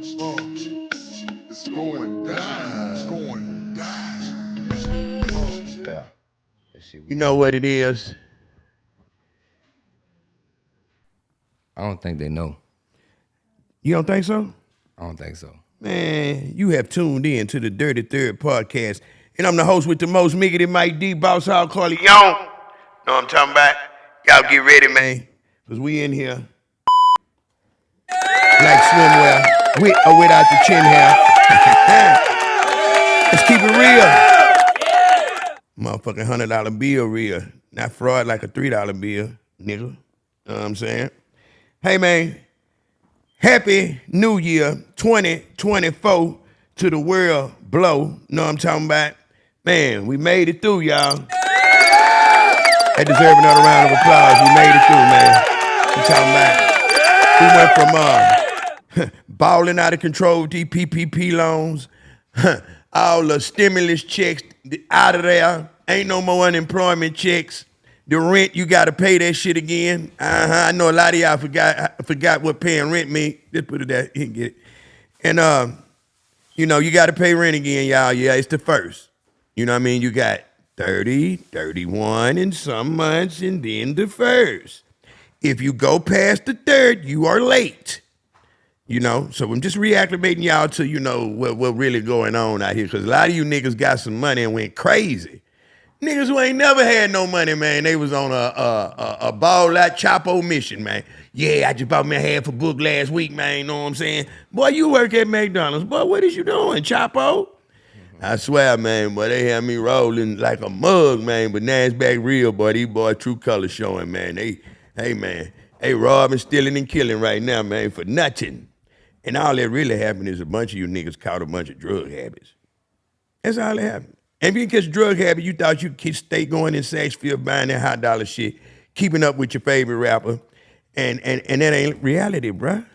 It's going down. It's going down. Yeah. You know what it is? I don't think they know. You don't think so? I don't think so. Man, you have tuned in to the Dirty Third podcast. And I'm the host with the most, Bun Mike D, Boss Hog Carly. Know what I'm talking about? Y'all get ready, man. Because we in here like swimwear, with or without the chin hair. Let's keep it real. Motherfucking $100 bill real. Not fraud like a $3 bill, nigga. Know what I'm saying? Hey, man. Happy New Year 2024 to the world blow. Know what I'm talking about? Man, we made it through, y'all. They deserve another round of applause. We made it through, man. I'm talking about. We went from balling out of control with these PPP loans, all the stimulus checks out of there. Ain't no more unemployment checks. The rent, you got to pay that shit again. I know a lot of y'all forgot what paying rent mean. Just put it there, you can get it. And, you got to pay rent again, y'all. Yeah, it's the first. You know what I mean? You got 30, 31 in some months, and then the first. If you go past the third, you are late. So I'm just reactivating y'all to, what really going on out here. Because a lot of you niggas got some money and went crazy. Niggas who ain't never had no money, man, they was on a ball-out Chapo mission, man. Yeah, I just bought me a half a book last week, man, you know what I'm saying? Boy, you work at McDonald's. Boy, what is you doing, Chapo? I swear, man, boy, they had me rolling like a mug, man, but now it's back real, boy. These boys true colors showing, man. They robbing, stealing, and killing right now, man, for nothing. And all that really happened is a bunch of you niggas caught a bunch of drug habits. That's all that happened. And if you catch drug habit, you thought you could stay going in Sachsfield buying that hot dollar shit, keeping up with your favorite rapper, and that ain't reality, bruh.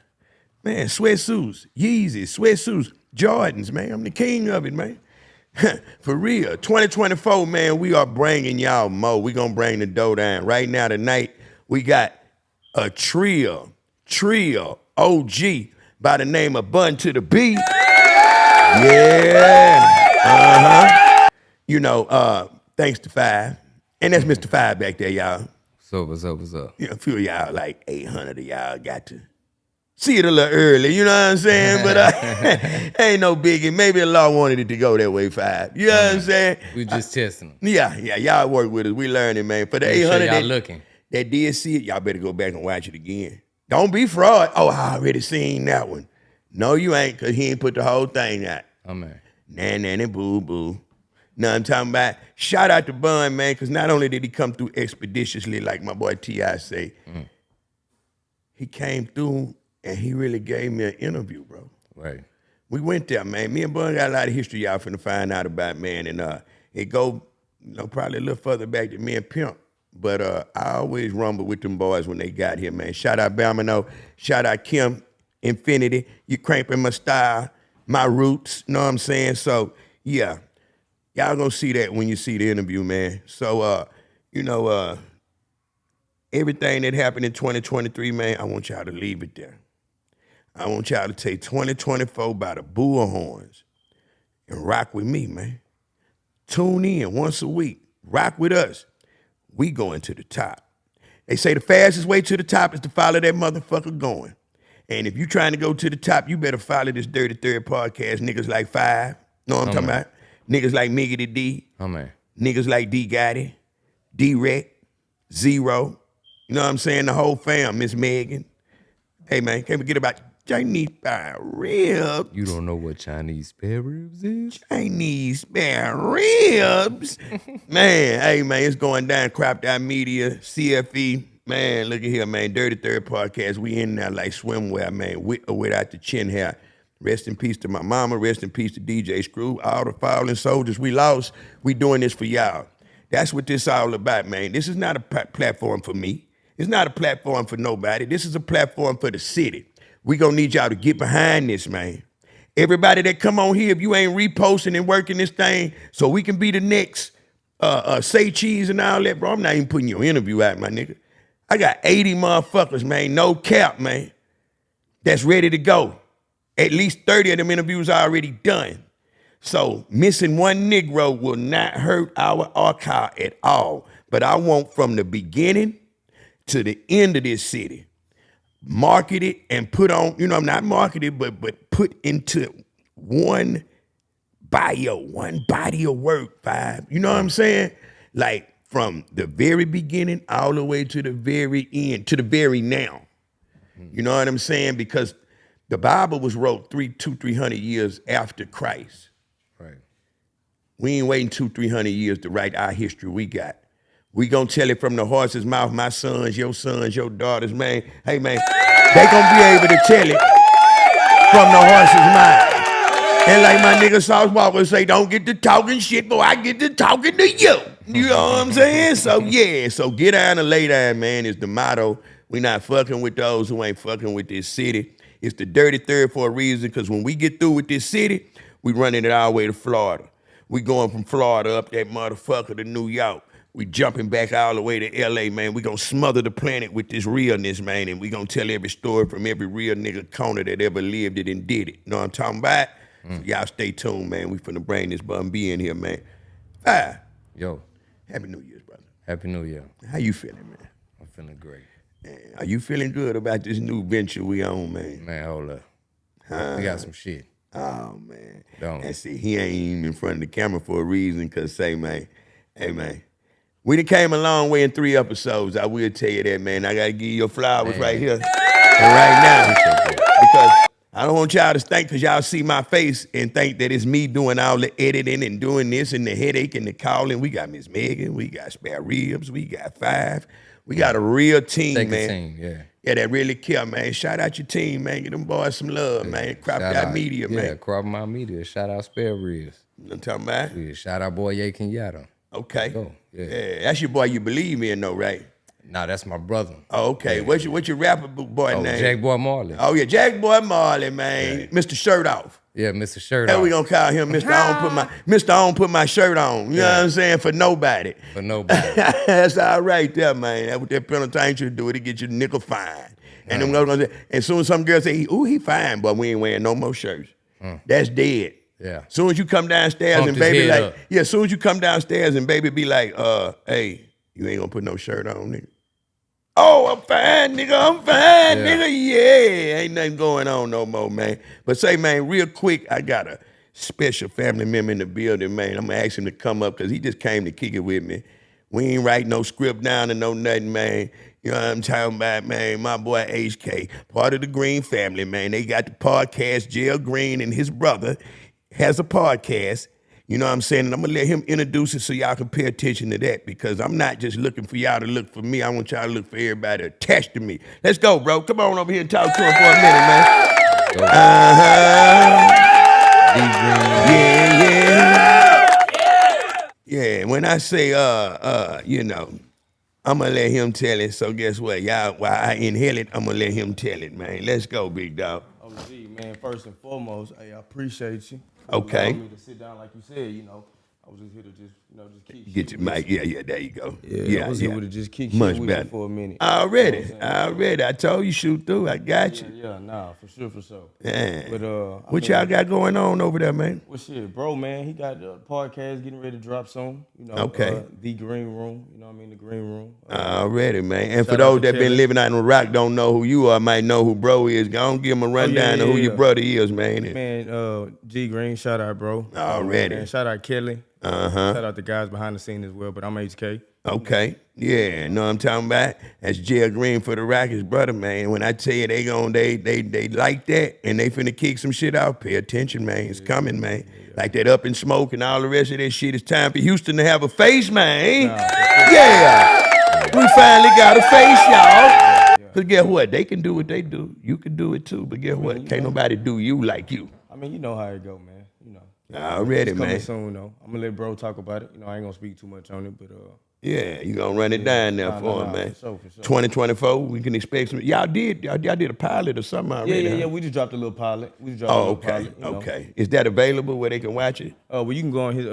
Man, sweatsuits, Yeezys, sweatsuits, Jordans, man. I'm the king of it, man. For real. 2024, man, we are bringing y'all more. We gonna bring the dough down. Right now, tonight, we got a Trill OG by the name of Bun to the B. Yeah. Thanks to Five. And that's Mr. Five back there, y'all. What's up? A few of y'all, like 800 of y'all, got to see it a little early, you know what I'm saying? But ain't no biggie. Maybe the law wanted it to go that way, Five. You know what I'm saying? We just testing them. Yeah, y'all work with us. We learning, man. For the 800 sure y'all looking. That did see it, y'all better go back and watch it again. Don't be fraud. Oh, I already seen that one. No, you ain't, because he ain't put the whole thing out. Oh, man. Nanny, boo. Now I'm talking about, shout out to Bun, man, because not only did he come through expeditiously, like my boy T.I. say, he came through and he really gave me an interview, bro. Right. We went there, man. Me and Bun got a lot of history y'all finna find out about, man. And it go, probably a little further back than me and Pimp. But I always rumble with them boys when they got here, man. Shout out Balmano. Shout out Kim Infinity. You cramping my style, my roots, know what I'm saying? So, yeah. Y'all gonna see that when you see the interview, man. So, everything that happened in 2023, man, I want y'all to leave it there. I want y'all to take 2024 by the bull horns and rock with me, man. Tune in once a week. Rock with us. We going to the top. They say the fastest way to the top is to follow that motherfucker going. And if you trying to go to the top, you better follow this Dirty Third podcast. Niggas like Five. Know what I'm talking about? Niggas like Miggity D. Oh, man. Niggas like D Gotti, D-Rec, Zero. You know what I'm saying? The whole fam, Miss Megan. Hey, man, can't forget about Chinese spare ribs. You don't know what Chinese spare ribs is? Chinese spare ribs. Man, hey, man, it's going down. Cropped Out Media, CFE. Man, look at here, man. Dirty Third podcast. We in there like swimwear, man, with or without the chin hair. Rest in peace to my mama. Rest in peace to DJ Screw. All the fallen soldiers we lost. We doing this for y'all. That's what this all about, man. This is not a platform for me. It's not a platform for nobody. This is a platform for the city. We gonna need y'all to get behind this, man. Everybody that come on here, if you ain't reposting and working this thing so we can be the next Say Cheese and all that, bro, I'm not even putting your interview out, my nigga. I got 80 motherfuckers, man, no cap, man, that's ready to go. At least 30 of them interviews are already done. So missing one Negro will not hurt our archive at all. But I want from the beginning to the end of this city, market it and put on, not marketed, but put into one bio, one body of work, Five. You know what I'm saying? Like from the very beginning all the way to the very end, to the very now. You know what I'm saying? Because the Bible was wrote 300 years after Christ. Right. We ain't waiting 300 years to write our history we got. We gonna tell it from the horse's mouth, my sons, your daughters, man. Hey, man, they gonna be able to tell it from the horse's mouth. And like my nigga Sauce Walker say, don't get to talking shit, boy, I get to talking to you. You know what I'm saying? So yeah, so get down and lay down, man, is the motto. We not fucking with those who ain't fucking with this city. It's the dirty third for a reason, because when we get through with this city, we running it all the way to Florida. We going from Florida up that motherfucker to New York. We jumping back all the way to LA, man. We gonna smother the planet with this realness, man, and we gonna tell every story from every real nigga corner that ever lived it and did it. You know what I'm talking about? So y'all stay tuned, man. We finna bring this Bun B in here, man. Yo. Happy New Year's, brother. Happy New Year. How you feeling, man? I'm feeling great. Man, are you feeling good about this new venture we on, man? Man, hold up. We got some shit. Oh, man. Don't. And see, he ain't even in front of the camera for a reason, because say, man, hey, man, we done came a long way in 3 episodes. I will tell you that, man. I got to give you your flowers right here and right now. Because I don't want y'all to think, because y'all see my face and think that it's me doing all the editing and doing this and the headache and the calling. We got Miss Megan. We got Spare Ribs. We got Five. We got a real team, man. Team, yeah. Yeah, that really care, man. Shout out your team, man. Get them boys some love, man. Crop that media, man. Yeah, crop my media. Shout out Spare Ribs. You know what I'm talking about? Yeah, shout out boy Ye Kenyatta. Okay. Go. Yeah, that's your boy you believe in, though, right? Nah, that's my brother. Oh, okay. Yeah. What's your rapper boy name? Jack Boy Marley. Oh, yeah, Jack Boy Marley, man. Yeah. Mr. Shirt Off. Yeah, Mr. Shirt How Off. we gonna call him Mr. I don't put my shirt on. You know what I'm saying? For nobody. For nobody. That's all right there, man. That's what that penitentiary do. It get you nickel fine. And them girls gonna say, and soon as some girls say, ooh, he fine, but we ain't wearing no more shirts. That's dead. Yeah. Soon as you come downstairs Pumped and baby like, up. yeah, soon as you come downstairs and baby be like, hey, you ain't gonna put no shirt on, nigga. Oh, I'm fine, nigga. I'm fine, nigga. Yeah, ain't nothing going on no more, man. But say, man, real quick, I got a special family member in the building, man. I'm gonna ask him to come up because he just came to kick it with me. We ain't write no script down and no nothing, man. You know what I'm talking about, man? My boy HK, part of the Green family, man. They got the podcast. Jill Green and his brother has a podcast. You know what I'm saying? And I'm going to let him introduce it so y'all can pay attention to that, because I'm not just looking for y'all to look for me. I want y'all to look for everybody attached to me. Let's go, bro. Come on over here and talk to him for a minute, man. Yeah, when I say, you know, I'm going to let him tell it. So guess what? Y'all, while I inhale it, I'm going to let him tell it, man. Let's go, big dog. OG, man, first and foremost, hey, I appreciate you. Okay. You allowed me to sit down like you said, you know. I was just here to just kick Get your mic. Yeah, there you go. I was here to just kick shit with you for a minute. Already. I told you shoot through. I got you. Yeah, nah, for sure. Yeah. But what y'all got going on over there, man? Well, shit, bro, man, he got the podcast getting ready to drop soon. You know, Okay. The Green Room. You know what I mean? The Green Room. Already, man. And for shout those out to that been Kelly. living out in the rock, don't know who you are, might know who bro is. Go on, give him a rundown of who your brother is, man. Man, G Green, shout out, bro. Already. Man, shout out Kelly. Shout out the guys behind the scene as well, but I'm HK. Okay. Yeah, know what I'm talking about? That's Jill Green for the Rockets, brother, man. When I tell you they like that and they finna kick some shit out, pay attention, man. It's coming, man. Like that Up in Smoke and all the rest of that shit. It's time for Houston to have a face, man. Yeah. We finally got a face, y'all. Because guess what? They can do what they do. You can do it too. But guess what? Can't nobody do you like you. I mean, you know how it go, man. You know. Already, It's coming man. soon, though. I'm gonna let bro talk about it. You know, I ain't gonna speak too much on it, but Yeah, you gonna run it down there for him, man. For sure. 2024, we can expect some. Y'all did a pilot or something already? Yeah. huh? We just dropped a little pilot. Okay. Is that available where they can watch it? Well, you can go on his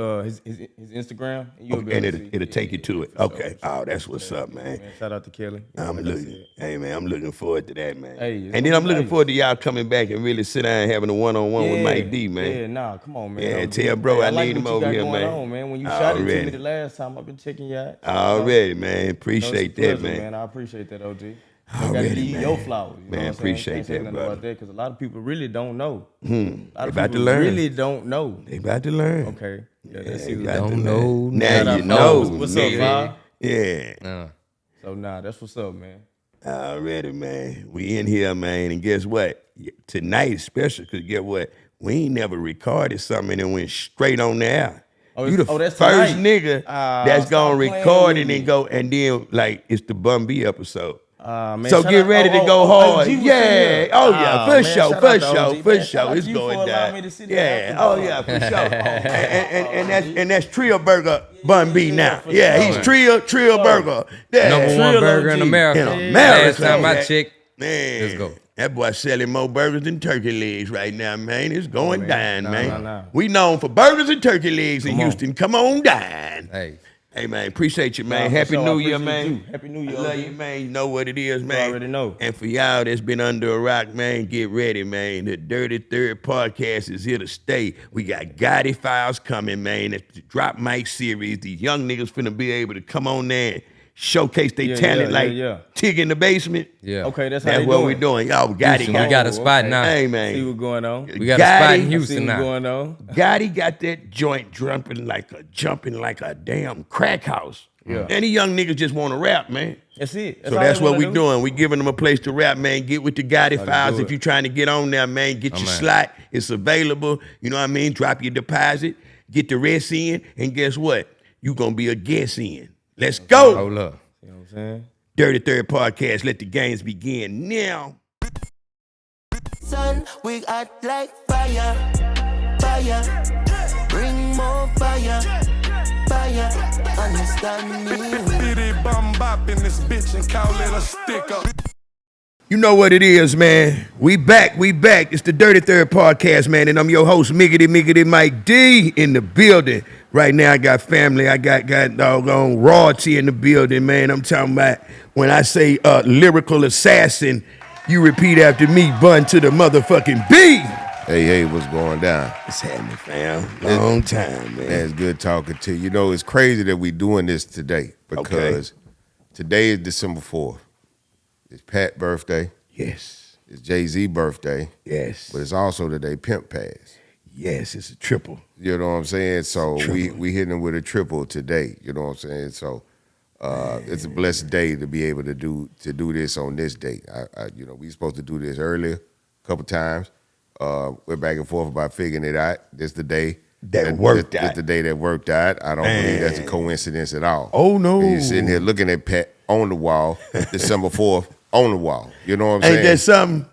Instagram and you'll be And able to see. it'll take you to it. Okay. Oh, that's what's up, man. Shout out to Kelly. I'm looking forward to that, man. Hey, it's and then gonna I'm be looking nice. forward to y'all coming back and really sit down and having a one-on-one with Mike D, man. Yeah, nah, come on, man. Yeah, tell bro I need him over here, man. When you shot it to Already. me the last time, I've been checking you out. Already, man. Appreciate It's a pleasure, that, man. I appreciate that, OG. I Already, gotta give you man. your flowers. You know Man, what I'm saying? appreciate Can't say that, nothing brother. about that because a lot of people really don't know. A lot They of about to people learn. really don't know. They about to learn. Okay. Yeah, let's see They what about to Don't learn. know. Now Shout you out, know. What's up, nigga. Vi? Yeah. So, that's what's up, man. Already, man. We in here, man. And guess what? Tonight is special because guess what? We ain't never recorded something and went straight on the air. You the that's first tonight. nigga that's Stop gonna playing record with it and me. go, and then like it's the Bun B episode. Man, So shout get out- ready to go hard. OG was Yeah. here. Oh yeah, for man, sure, shout for out to sure, OG. for Man, shout sure. out It's to you for going allowing down. me to sit there Yeah. after Oh the yeah, for bar. sure. and that's Trill Burger Bun B yeah, now. for Yeah, sure. he's Trill Burger. Yeah. Number one Trill burger in OG. America. In America. Last time I Man. checked. Man, Let's go. That boy selling more burgers than turkey legs right now, man. It's going down, Nah, man. nah. We known for burgers and turkey legs in Houston. Come on down. Hey, Man, appreciate you, man. Nah, for Happy sure. I New Year, appreciate man. you. Happy New Year, I love OG. you, man. You know what it is, man. already know. And for y'all that's been under a rock, man, get ready, man. The Dirty Third podcast is here to stay. We got Gotti Files coming, man. It's the Drop Mic series. These young niggas finna be able to come on there and showcase their talent like Tig in the basement. yeah. Okay, that's how That's they what doing. we doing. Y'all, Gotti Houston, we got a spot now. Hey, See man. what's going on. We got a spot in Gotti- Houston See what's now. going on. Gotti got that joint jumping like a damn crack house. Yeah. And these young niggas just want to rap, man. That's it. So all that's they what wanna we do. doing. We giving them a place to rap, man. Get with the Gotti Files. do If it. you trying to get on there, man, get your man. slot. It's available. You know what I mean? Drop your deposit. Get the rest in. And guess what? You going to be a guest in. Let's go. Hold up. You know what I'm saying? Dirty Third Podcast. Let the games begin now. Son, we act like fire, fire. Bring more fire, fire. Understand me? Bitty bum bop in this bitch and call it a stick up. You know what it is, man. We back. It's the Dirty Third Podcast, man, and I'm your host, Miggity Mike D, in the building. Right now, I got family. I got doggone royalty in the building, man. I'm talking about when I say lyrical assassin, you repeat after me, Bun to the motherfucking B. Hey, what's going down? It's happening, fam. Long time, man. Man, it's good talking to you. You know, it's crazy that we doing this today because today is December 4th. It's Pat's birthday. Yes. It's Jay-Z birthday. Yes. But it's also the day Pimp passed. Yes, it's a triple. You know what I'm saying? So Triple. we hitting him with a triple today. You know what I'm saying? So it's a blessed day to be able to do this on this date. You know, we supposed to do this earlier a couple times. We're back and forth about figuring it out. This the day That worked out. It's the day that worked out. I don't believe that's a coincidence at all. Oh, no. And you're sitting here looking at Pat on the wall, December 4th on the wall. You know what I'm saying? Ain't that something?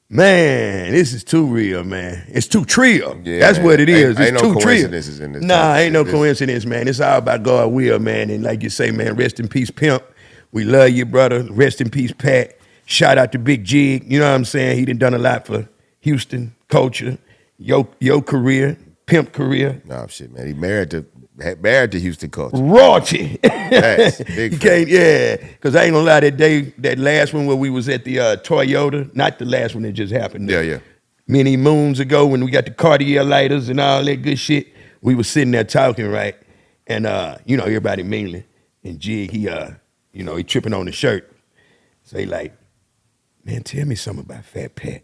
Man, this is too real, man. It's too trill. Yeah, That's man. what it is. Ain't It's no too trill. coincidences in this Nah, type of ain't no shit. coincidence, man. It's all about God will, man. And like you say, man, rest in peace, Pimp. We love you, brother. Rest in peace, Pat. Shout out to Big Jig. You know what I'm saying? He done a lot for Houston culture, your career, Pimp career. Nah, shit, man. He married to Houston culture. Royalty. Facts. Big You facts. can't, yeah. Because I ain't gonna lie, that last one where we was at the Toyota, not the last one that just happened. Yeah. Many moons ago when we got the Cartier lighters and all that good shit, we was sitting there talking, right? And, you know, everybody mingling. And Jig, he tripping on the shirt. So he like, man, tell me something about Fat Pat.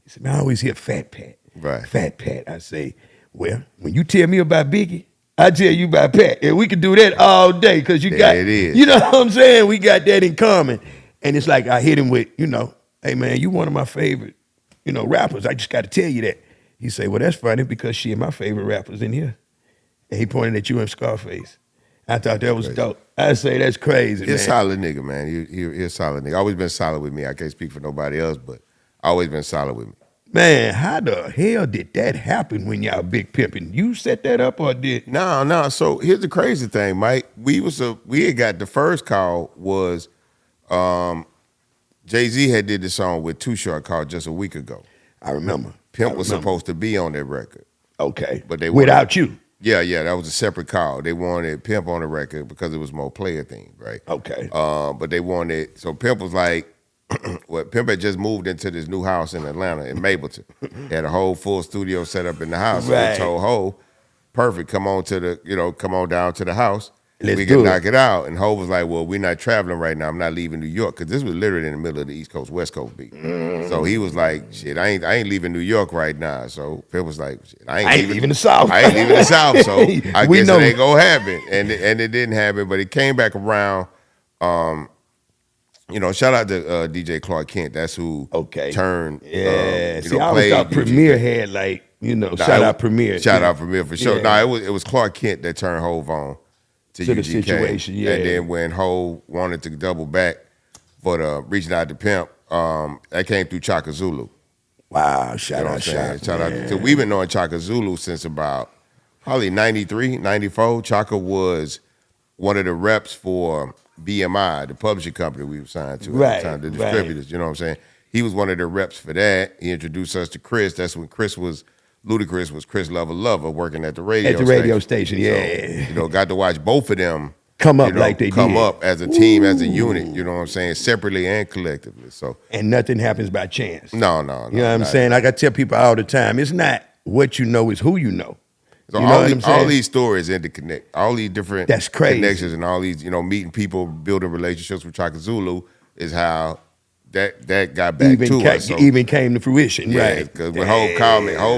He said, man, I always hear Fat Pat. Right. Fat Pat. I say, well, when you tell me about Biggie, I tell you about Pat. And we can do that all day because you got, it is. you know what I'm saying? We got that in common. And it's like I hit him with, hey, man, you one of my favorite, rappers. I just got to tell you that. He say, well, that's funny because she and my favorite rappers in here. And he pointed at you and Scarface. I thought that was dope. I say that's crazy, He's a man. solid nigga, man. He's a solid nigga. Always been solid with me. I can't speak for nobody else, but always been solid with me. Man, how the hell did that happen when y'all big pimping? You set that up or did? No. So here's the crazy thing, Mike. We had got the first call was Jay-Z had did the song with Too Short called just a week ago. I remember. Pimp was supposed to be on that record. Okay. But they without you. Yeah, that was a separate call. They wanted Pimp on the record because it was more player themed, right? Okay. But they wanted, so Pimp was like, Pimp had just moved into this new house in Atlanta, in Mableton. Had a whole full studio set up in the house. So they told Ho, perfect, come on down to the house. We can knock it out. And Ho was like, well, we're not traveling right now. I'm not leaving New York. Because this was literally in the middle of the East Coast, West Coast beat. So he was like, shit, I ain't leaving New York right now. So Pimp was like, shit, I ain't leaving the South. I ain't leaving the South. So I guess it ain't gonna happen. And it didn't happen, but it came back around. Shout out to DJ Clark Kent. That's who turned. Yeah. See, I always thought Premier had shout out Premier. Shout out Premier for sure. Yeah. No, it was Clark Kent that turned Hove on to UGK. The situation, yeah. And then when Hove wanted to double back for the reaching out to Pimp, that came through Chaka Zulu. Wow, shout out. So we've been knowing Chaka Zulu since about probably 93, 94. Chaka was one of the reps for BMI, the publishing company we were signed to at the time, the distributors, you know what I'm saying? He was one of the reps for that. He introduced us to Chris. That's when Ludacris was Chris Lover working at the radio station. At the radio station, yeah. So, got to watch both of them come up like they come up as a team, as a unit, you know what I'm saying, separately and collectively. So and nothing happens by chance. No. You know what I'm saying? Like I tell people all the time, it's not what you know, it's who you know. So you know what I'm saying? All these stories interconnect, all these different connections and all these, meeting people, building relationships with Chaka Zulu is how that got back to us. So, even came to fruition, right? Because when Hove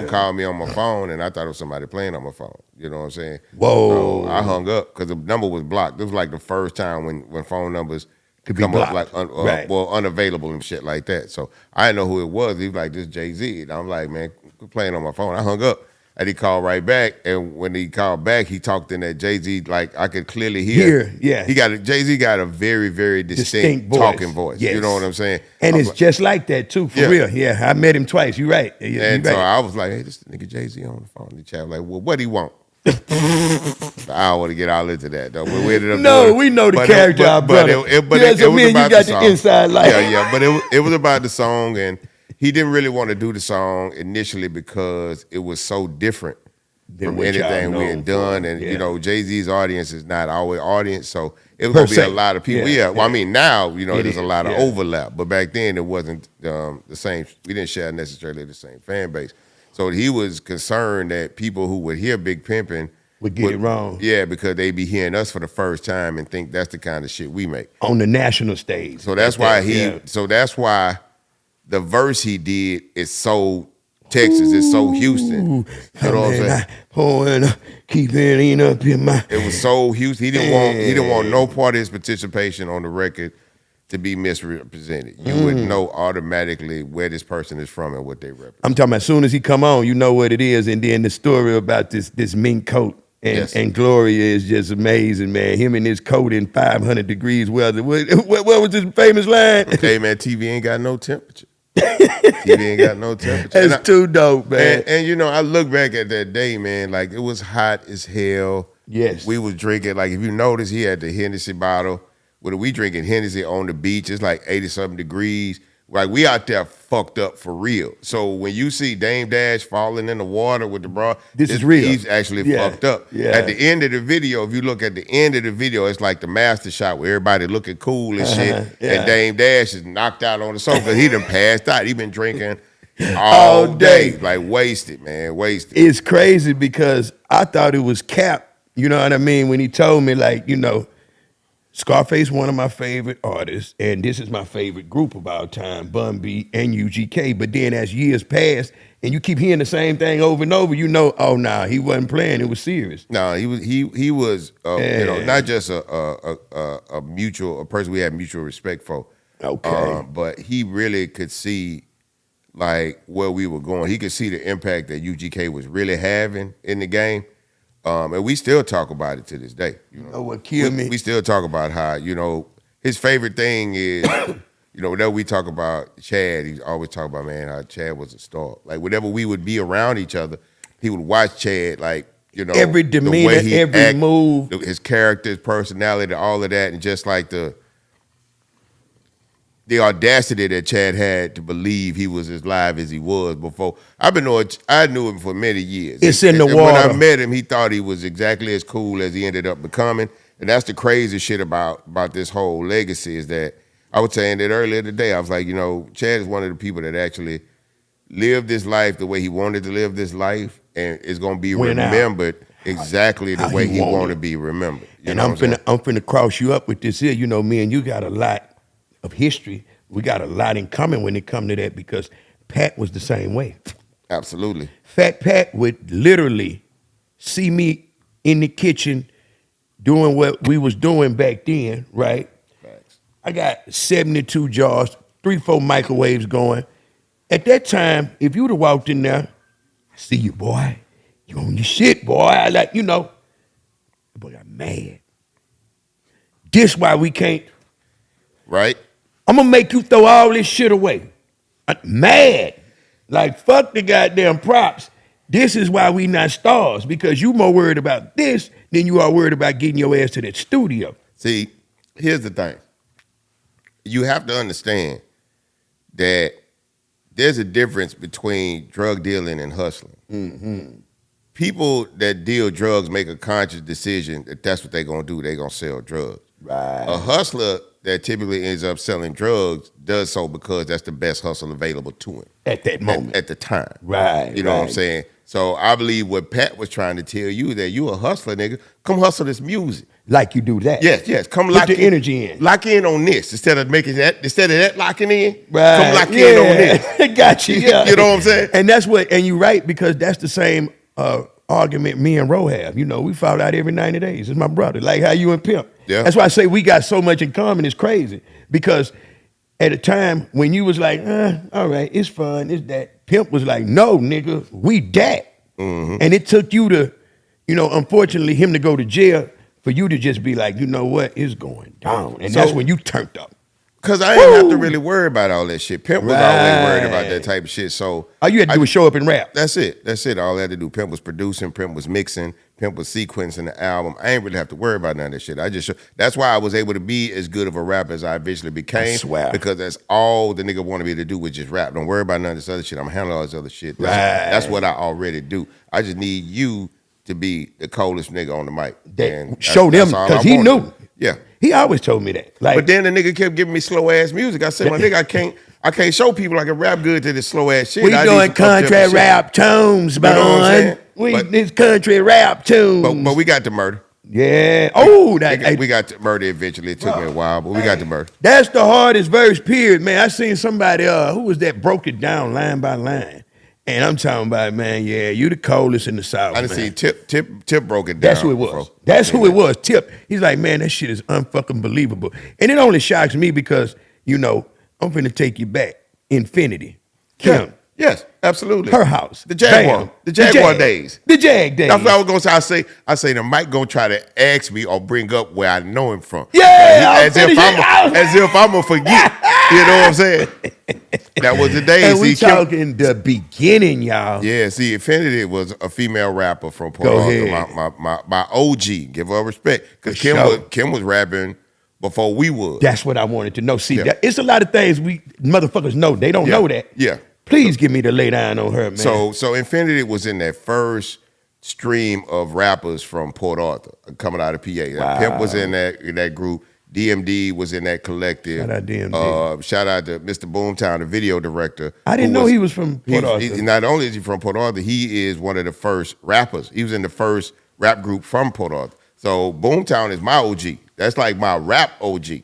called me on my phone, and I thought it was somebody playing on my phone. You know what I'm saying? Whoa! So I hung up because the number was blocked. This was like the first time when phone numbers could come up like unavailable and shit like that. So I didn't know who it was. He was like, "This Jay-Z," and I'm like, "Man, quit playing on my phone." I hung up. And he called right back, and when he called back, he talked in that Jay-Z, like I could clearly hear. Yeah. Jay-Z got a very, very distinct talking voice. Yes. You know what I'm saying? And it's just like that too, for real. Yeah, I met him twice. You're right. So I was like, hey, this nigga Jay-Z on the phone. The chat was like, well, what he want? I don't want to get all into that though. But we ended up we know the character, brother. It was about the song. Inside life. Yeah. But it was about the song, and he didn't really want to do the song initially because it was so different from anything we had done. And, Jay-Z's audience is not our audience. So it was going to be a lot of people. Well, I mean, now, there's a lot of overlap. But back then, it wasn't the same. We didn't share necessarily the same fan base. So he was concerned that people who would hear Big Pimpin' would get it wrong. Yeah, because they be hearing us for the first time and think that's the kind of shit we make. On the national stage. So that's why that's why the verse he did is so Texas, it's so Houston. You know what I'm saying? Keep it up in my. It was so Houston. He didn't want no part of his participation on the record to be misrepresented. You would know automatically where this person is from and what they represent. I'm talking about as soon as he come on, you know what it is. And then the story about this mink coat and Gloria is just amazing, man. Him in his coat in 500 degrees weather. What was his famous line? Hey, man, TV ain't got no temperature. TV ain't got no temperature. That's too dope, man. And I look back at that day, man, like it was hot as hell. Yes. We was drinking, like if you notice, he had the Hennessy bottle. We drinking Hennessy on the beach. It's like 80-something degrees. Like we out there fucked up for real. So when you see Dame Dash falling in the water with the bra, this is real. He's actually fucked up. Yeah. At the end of the video, if you look at the end of the video, it's like the master shot where everybody looking cool and shit. Yeah. And Dame Dash is knocked out on the sofa because he done passed out. He been drinking all day. Like wasted, man, wasted. It's crazy because I thought it was Cap, you know what I mean? When he told me like, Scarface, one of my favorite artists, and this is my favorite group of our time, Bun B and UGK. But then as years pass, and you keep hearing the same thing over and over, he wasn't playing. It was serious. No, he was not just a person we had mutual respect for. Okay. But he really could see like where we were going. He could see the impact that UGK was really having in the game. And we still talk about it to this day. What killed me? We still talk about how, his favorite thing is, you know, whenever we talk about Chad, he always talk about, man, how Chad was a star. Like, whenever we would be around each other, he would watch Chad, like, you know, every demeanor, the way he every move, his character, his personality, all of that, and just like the audacity that Chad had to believe he was as live as he was before. I knew him for many years. It's in the water. When I met him, he thought he was exactly as cool as he ended up becoming. And that's the crazy shit about this whole legacy, is that I was saying that earlier today. I was like, you know, Chad is one of the people that actually lived this life the way he wanted to live this life, and is going to be remembered exactly the way he wanted to be remembered. And I'm finna cross you up with this here. You know, me and you got a lot of history. We got a lot in common when it come to that, because Pat was the same way. Absolutely. Fat Pat would literally see me in the kitchen doing what we was doing back then, right? Facts. I got 72 jars, 3-4 microwaves going. At that time, if you would have walked in there, I see you, boy. You on your shit, boy. I like, you know. The boy got mad. This why we can't. Right? I'm gonna make you throw all this shit away. I'm mad. Like, fuck the goddamn props. This is why we not stars, because you more worried about this than you are worried about getting your ass to that studio. See, here's the thing. You have to understand that there's a difference between drug dealing and hustling. Mm-hmm. People that deal drugs make a conscious decision that that's what they're going to do. They're going to sell drugs. Right. A hustler that typically ends up selling drugs does so because that's the best hustle available to him. At that moment. At the time. Right. You know what I'm saying? So I believe what Pat was trying to tell you, that you a hustler, nigga. Come hustle this music. Like you do that. Yes. Come Put lock the energy in. Lock in on this instead of that locking in. Right. Come lock in on this. Got you. Yeah. You know what I'm saying? And you're right, because that's the same argument me and Ro have. You know, we fall out every 90 days. It's my brother. Like how you and Pimp. Yeah. That's why I say we got so much in common. It's crazy. Because at a time when you was like, all right, it's fun, it's that. Pimp was like, no, nigga, we that. Mm-hmm. And it took you to, you know, unfortunately, him to go to jail for you to just be like, you know what, it's going down. And that's when you turned up. Because I didn't have to really worry about all that shit. Pimp was always worried about that type of shit. So all you had to do was show up and rap. That's it. All I had to do. Pimp was producing, Pimp was mixing, Pimp was sequencing the album. I ain't really have to worry about none of that shit. That's why I was able to be as good of a rapper as I eventually became. I swear. Because that's all the nigga wanted me to do was just rap. Don't worry about none of this other shit. I'm handling all this other shit. That's what I already do. I just need you to be the coldest nigga on the mic. Show them, because he knew. Yeah. He always told me that. Like, but then the nigga kept giving me slow ass music. I said, my nigga, I can't show people I can rap good to this slow ass shit. We doing country rap tunes, Bun. You know what I'm saying? This country rap tunes. But we got the murder. Yeah. We got to murder eventually. It took me a while, but we got the murder. That's the hardest verse, period, man. I seen somebody, who was that, broke it down line by line. And I'm talking about, man, yeah, you the coldest in the South. I done seen Tip broke it down. That's who it was. Bro. That's who it was, Tip. He's like, man, that shit is unfucking believable. And it only shocks me because, you know, I'm finna take you back. Infinity. Kim. Yes, absolutely. Her house. The Jaguar. Bam. The Jaguar days. The Jag days. That's what I was gonna say. I say the Mike gonna try to ask me or bring up where I know him from. Yeah, as if I'm gonna forget. You know what I'm saying? That was the days. And we talking the beginning, y'all. Yeah, see, Infinity was a female rapper from Port Arthur. My OG. Give her respect. Because Kim was rapping before we would. That's what I wanted to know. See, it's a lot of things we motherfuckers know. They don't know that. Yeah. Please give me the lay down on her, man. So Infinity was in that first stream of rappers from Port Arthur coming out of PA. Wow. Pimp was in that group. DMD was in that collective. Shout out DMD. Shout out to Mr. Boomtown, the video director. I didn't know he was from Port Arthur. Not only is he from Port Arthur, he is one of the first rappers. He was in the first rap group from Port Arthur. So Boomtown is my OG. That's like my rap OG.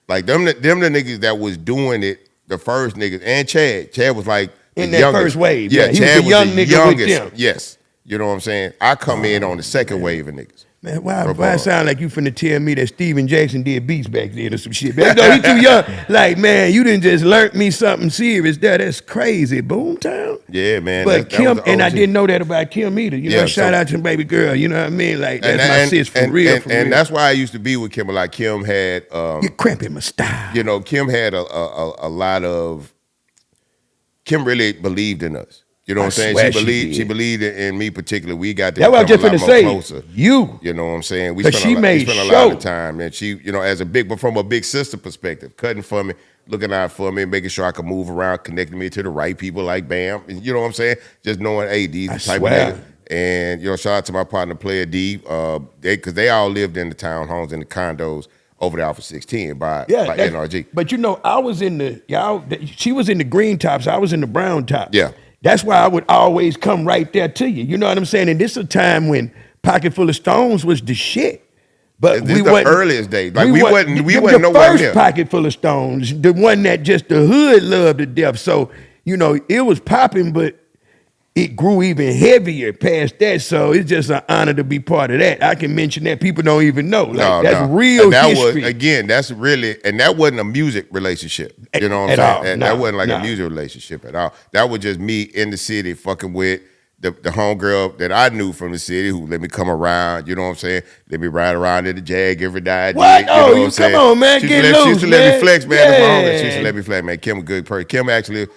Like them the niggas that was doing it, the first niggas. And Chad. Chad was like in that youngest. First wave. Yeah, he Chad was the young nigga youngest. with them. Yes. You know what I'm saying? I come in on the second wave of niggas. Man, why it sound like you finna tell me that Steven Jackson did beats back then or some shit? Man, no, he too young. Like, man, you didn't just learn me something serious there. That's crazy. Boomtown. Yeah, man. But that Kim, was the and I OG. didn't know that about Kim either. You know, shout out to baby girl. You know what I mean? Like, that's my sis for real. And that's why I used to be with Kim. Like, Kim had, you're cramping my style. you know, Kim had a lot of, Kim really believed in us. You know what I'm saying? She believed in me particularly. We got to That's what I was just become a finna lot say. more closer. You know what I'm saying? We 'Cause spent she a made lot sure. of time, and she, you know, but from a big sister perspective, cutting for me, looking out for me, making sure I could move around, connecting me to the right people like Bam. And you know what I'm saying? Just knowing, hey, these the type of niggas. And you know, shout out to my partner Player D, because they all lived in the townhomes and the condos over there off of 610 by NRG. But you know, I was in she was in the green tops, I was in the brown tops. Yeah. That's why I would always come right there to you. You know what I'm saying? And this is a time when Pocket Full of Stones was the shit. But This we the wasn't, earliest days. Like we wasn't the nowhere first near. Pocket Full of Stones, the one that just the hood loved to death. So, you know, it was popping, but it grew even heavier past that. So it's just an honor to be part of that. I can mention that. People don't even know. Like, that's real and that history. That's really, and that wasn't a music relationship. You know what I'm saying? That wasn't like a music relationship at all. That was just me in the city fucking with the homegirl that I knew from the city who let me come around, you know what I'm saying? Let me ride around in the Jag every day. What? You know what I'm saying? Come on, man. She Get used loose, to let me flex, man. That's my homie. Yeah. She used to let me flex, man. Kim a good person. Kim actually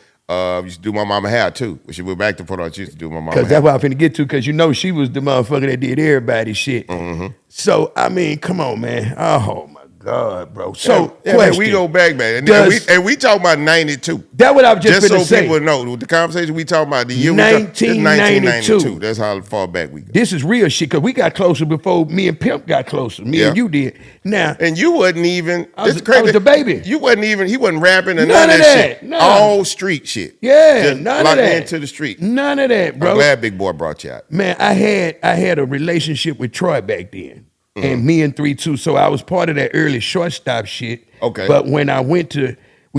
used to do my mama hair too. When she went back to Port Arthur, she used to do my mama hair. Because that's what I'm finna get to, because you know she was the motherfucker that did everybody's shit. Mm-hmm. So, I mean, come on, man. Oh, my God, bro. So, man, question. we go back, man. And we talking about 92. That's what I was just finna so say. people know, the conversation we talking about, the year 1992. That's how far back we go. This is real shit, because we got closer before me and Pimp got closer. Me and you did. Now, and you wasn't even, I was the baby. You wasn't even, he wasn't rapping and None none of of that shit. that. Nah. All street shit. Yeah, Just none of locked that. into the street. None of that, bro. I'm glad Big Boy brought you out. Man, I had a relationship with Troy back then. And me and 3-2. So I was part of that early shortstop shit. Okay. But when I we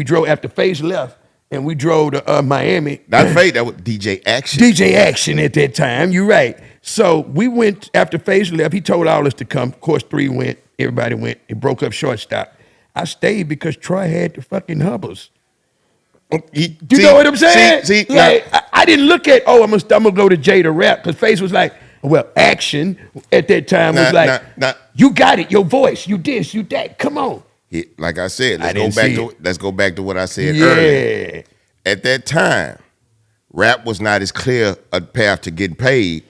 drove after Face left and we drove to Miami. Not Fate, that was DJ Action. DJ Action at that time, you're right. So we went after Face left. He told all us to come. Of course, 3 went. Everybody went. It broke up shortstop. I stayed because Troy had the fucking Hubbers. You know what I'm saying? See, like, I didn't look at, I'm gonna go to Jay to rap, because Face was like, well, Action at that time was like, you got it, your voice, you this, you that, come on. Like I said, let's go back to what I said Yeah. earlier. At that time, rap was not as clear a path to getting paid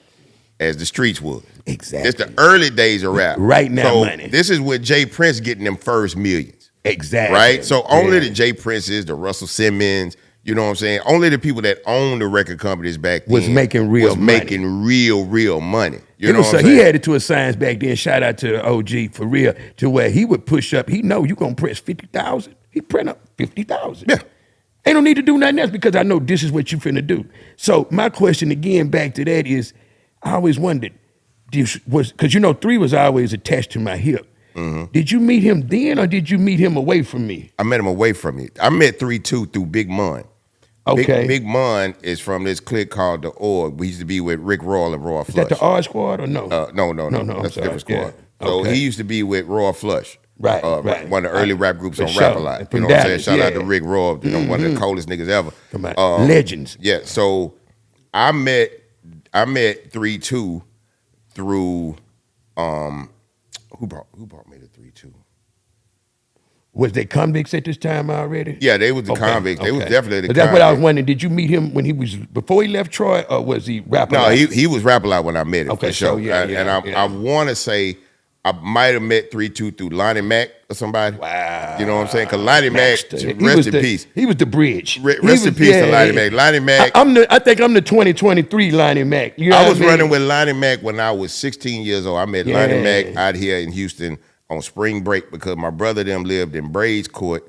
as the streets was. Exactly. It's the early days of rap. Right now, so money. This is with Jay Prince getting them first millions. Exactly. Right? So only the Jay Princes, the Russell Simmons, you know what I'm saying? Only the people that owned the record companies back then was making real money. making real money. You know what I'm saying? He had it to a science back then. Shout out to OG for real, to where he would push up. He know you gonna press 50,000. He print up 50,000. Yeah. Ain't no need to do nothing else, because I know this is what you finna do. So my question again back to that is, I always wondered, because you know 3 was always attached to my hip. Mm-hmm. Did you meet him then, or did you meet him away from me? I met him away from you. I met 3-2 through Big Mun. Okay. Big Mun is from this clique called The Org. We used to be with Rick Royal and Raw Flush. Is that the R Squad or no? No. I'm That's a different sorry. squad. Yeah. So Okay. he used to be with Raw Flush. Right. One of the early rap groups For on sure. Rap A Lot. You From know what I'm saying? Dallas, Shout out yeah. to Rick Royal, one of the coldest niggas ever. Come on. Legends. Yeah, so I met 3-2 through who brought me to 3-2? Was they convicts at this time already? Yeah, they was the convicts. They was definitely the But convicts. that's what I was wondering. Did you meet him when he was before he left Troy, or was he rapping? No, he was Rap A Lot when I met him. Okay, for sure. so I want to say I might have met 3-2 through Lonnie Mac or somebody. Wow. You know what I'm saying? Because Lonnie Mac, Maxter. rest in peace. He was the bridge. Rest in peace to Lonnie Mac. Lonnie Mac. I think I'm the 2023 Lonnie Mac. You know I what was mean? running with Lonnie Mac when I was 16 years old. I met Lonnie Mac out here in Houston on spring break because my brother them lived in Braids Court,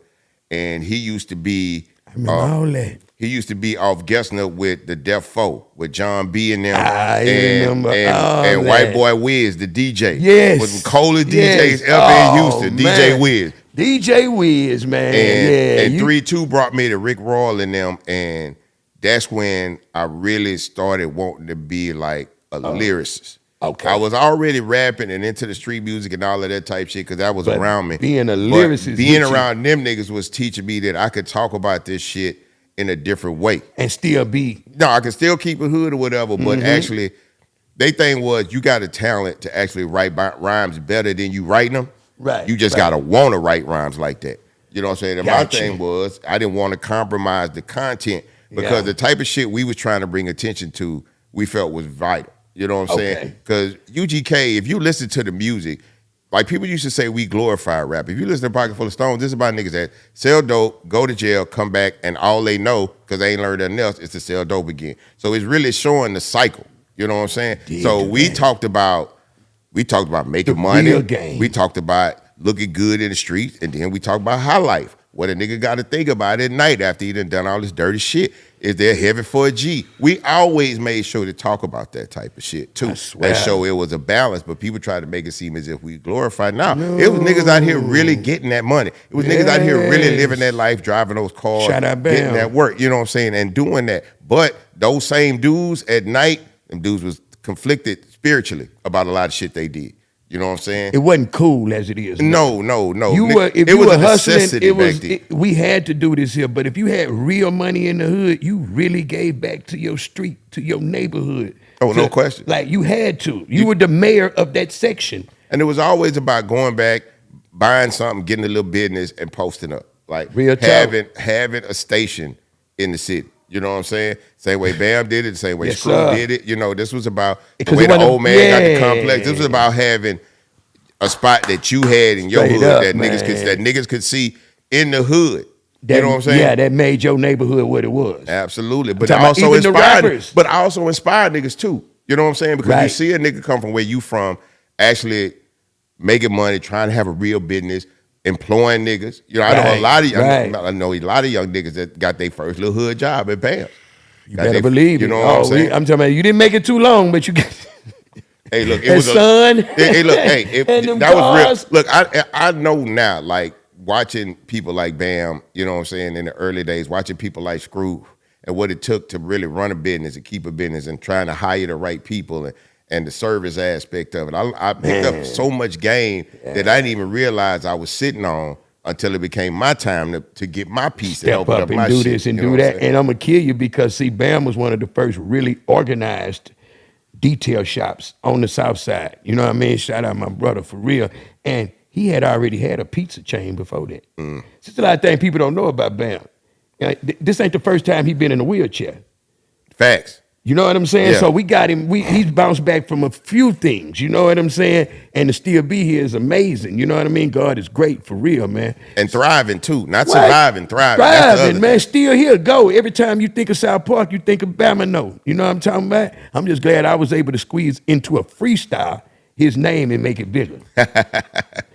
and he used to be I remember all that. He used to be off Gessner with the Def Foe, with John B and them. remember all and that. White Boy Wiz, the DJ. Yes. With the coldest Yes. DJs ever in Houston, man. DJ Wiz. DJ Wiz, man. And 3-2 brought me to Rick Royal and them, and that's when I really started wanting to be like a lyricist. Okay. I was already rapping and into the street music and all of that type shit because that was But around me. being a But lyricist, being hit you. around them niggas was teaching me that I could talk about this shit in a different way. And still be. No, I can still keep a hood or whatever, but actually, they thing was you got a talent to actually write rhymes better than you writing them. Right. You just gotta want to write rhymes like that. You know what I'm saying? And Gotcha. my thing was I didn't want to compromise the content because the type of shit we was trying to bring attention to, we felt was vital. You know what I'm saying? Because UGK, if you listen to the music, like people used to say we glorify rap. If you listen to Pocket Full of Stones, this is about niggas that sell dope, go to jail, come back, and all they know, because they ain't learned nothing else, is to sell dope again. So it's really showing the cycle. You know what I'm saying? So we talked about making money. real game. We talked about looking good in the streets, and then we talked about high life. What a nigga got to think about at night after he done all this dirty shit. Is there heaven for a G? We always made sure to talk about that type of shit too. That show it was a balance, but people tried to make it seem as if we glorified. No, it was niggas out here really getting that money. It was niggas out here really living that life, driving those cars, Shout out getting Bam. that work. You know what I'm saying? And doing that. But those same dudes at night, them dudes was conflicted spiritually about a lot of shit they did. You know what I'm saying? It wasn't cool as it is. No. You were, if it you was were a hustling, necessity it was. back then. We had to do this here. But if you had real money in the hood, you really gave back to your street, to your neighborhood. Oh, no question. Like you had to. You were the mayor of that section. And it was always about going back, buying something, getting a little business, and posting up. Like Real talk. having a station in the city. You know what I'm saying? Same way Bam did it, the same way Yes, Screw sir. did it. You know, this was about the Because way it the wasn't- old man got the yeah. complex. This was about having a spot that you had in your Straight hood up, that niggas could see in the hood. You know what I'm saying? Yeah, that made your neighborhood what it was. Absolutely. But talking I about also even the inspired rappers. but I also inspired niggas too. You know what I'm saying? Because you Right. see a nigga come from where you from, actually making money, trying to have a real business, employing niggas. You know, I know a Right, lot of right. I know a lot of young niggas that got their first little hood job at Bam. You better believe you it. know what I'm saying? I'm talking about you didn't make it too long, but you got Hey, look, it and was son. hey, look, hey, and them that was cars. real. Look, I know now, like watching people like Bam, you know what I'm saying, in the early days, watching people like Screw and what it took to really run a business and keep a business and trying to hire the right people and the service aspect of it. I picked up so much game that I didn't even realize I was sitting on until it became my time to get my piece and Step open up up and my do shit, this and you know do what I'm that. saying? And I'm gonna kill you because see, Bam was one of the first really organized detail shops on the South Side. You know what I mean? Shout out my brother for real. And he had already had a pizza chain before that. It's a lot of things people don't know about Bam. This ain't the first time he been in a wheelchair. Facts. You know what I'm saying? Yeah. So we got him. He's bounced back from a few things. You know what I'm saying? And to still be here is amazing. You know what I mean? God is great for real, man. And thriving too, not Right. surviving, thriving. That's the other Thriving, man. thing. Still here. Go. Every time you think of South Park, you think of Bamino. You know what I'm talking about? I'm just glad I was able to squeeze into a freestyle his name and make it bigger.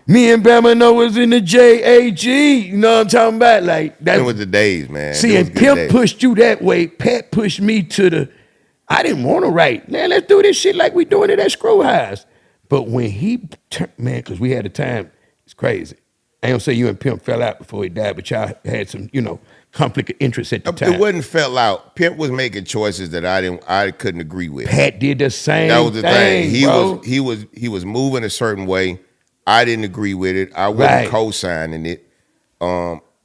Me and Bamino was in the JAG. You know what I'm talking about? Like that It was the days, man. See, It was and good Pimp days. pushed you that way. Pat pushed me to the, I didn't want to write. Man, let's do this shit like we doing it at Screw House. But when he, man, because we had a time, it's crazy. I don't say you and Pimp fell out before he died, but y'all had some, conflict of interest at the time. It wasn't fell out. Pimp was making choices that I couldn't agree with. Pat did the same That was the thing. bro. He was moving a certain way. I didn't agree with it. I wasn't Right. co-signing it.